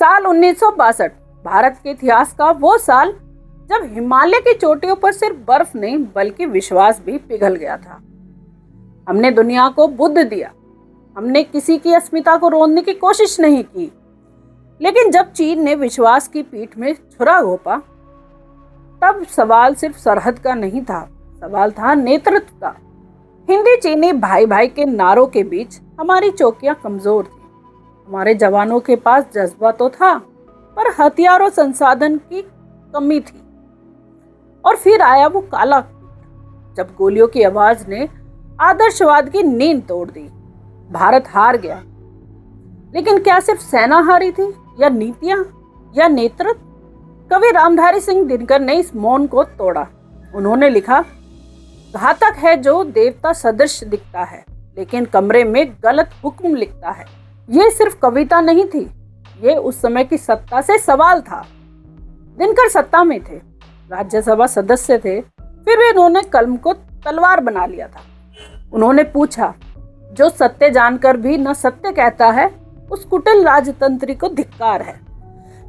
साल 1962 भारत के इतिहास का वो साल जब हिमालय की चोटियों पर सिर्फ बर्फ नहीं बल्कि विश्वास भी पिघल गया था। हमने दुनिया को बुद्ध दिया, हमने किसी की अस्मिता को रोकने की कोशिश नहीं की, लेकिन जब चीन ने विश्वास की पीठ में छुरा घोंपा तब सवाल सिर्फ सरहद का नहीं था, सवाल था नेतृत्व का। हिंदी चीनी भाई भाई के नारों के बीच हमारी चौकियां कमजोर थी। हमारे जवानों के पास जज्बा तो था पर हथियार और संसाधन की कमी थी। और फिर आया वो काला जब गोलियों की आवाज ने आदर्शवाद की नींद तोड़ दी। भारत हार गया, लेकिन क्या सिर्फ सेना हारी थी या नीतियां या नेतृत्व? कवि रामधारी सिंह दिनकर ने इस मौन को तोड़ा। उन्होंने लिखा, घातक है जो देवता सदृश दिखता है लेकिन कमरे में गलत हुक्म लिखता है। ये सिर्फ कविता नहीं थी, ये उस समय की सत्ता से सवाल था। दिनकर सत्ता में थे, राज्यसभा सदस्य थे, फिर भी उन्होंने कलम को तलवार बना लिया था। उन्होंने पूछा, जो सत्य जानकर भी न सत्य कहता है उस कुटिल राजतंत्री को धिक्कार है।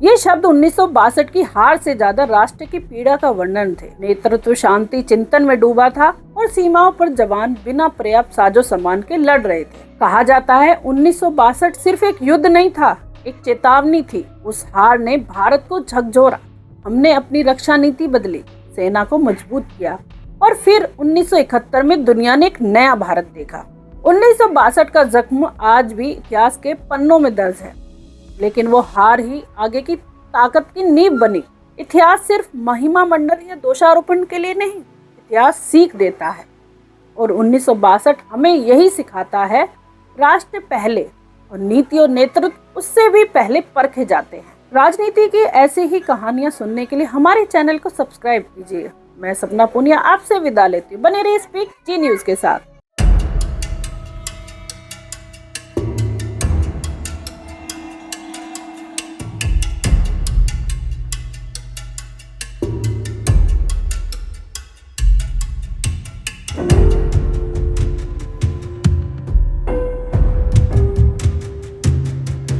ये शब्द 1962 की हार से ज्यादा राष्ट्र की पीड़ा का वर्णन थे। नेतृत्व शांति चिंतन में डूबा था और सीमाओं पर जवान बिना पर्याप्त साजो सामान के लड़ रहे थे। कहा जाता है 1962 सिर्फ एक युद्ध नहीं था, एक चेतावनी थी। उस हार ने भारत को झकझोरा। हमने अपनी रक्षा नीति बदली, सेना को मजबूत किया और फिर 1971 में दुनिया ने एक नया भारत देखा। 1962 का जख्म आज भी इतिहास के पन्नों में दर्ज है, लेकिन वो हार ही आगे की ताकत की नींव बनी। इतिहास सिर्फ महिमा मंडन या दोषारोपण के लिए नहीं, इतिहास सीख देता है और 1962 हमें यही सिखाता है, राष्ट्र पहले और नीति और नेतृत्व उससे भी पहले परखे जाते हैं। राजनीति की ऐसी ही कहानियां सुनने के लिए हमारे चैनल को सब्सक्राइब कीजिए। मैं सपना पुनिया आपसे विदा लेती हूँ। बने रहिए स्पीक जी न्यूज़ के साथ।